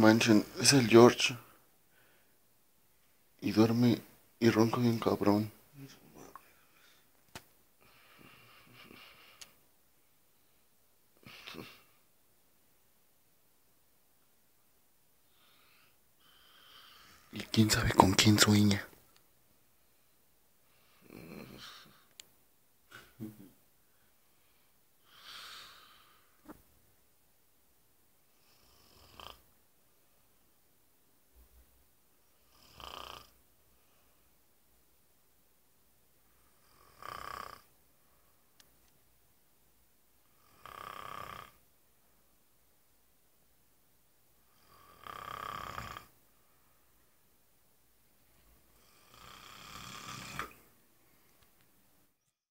manchen, es el George. Y duerme y ronca bien cabrón. Y quién sabe con quién sueña.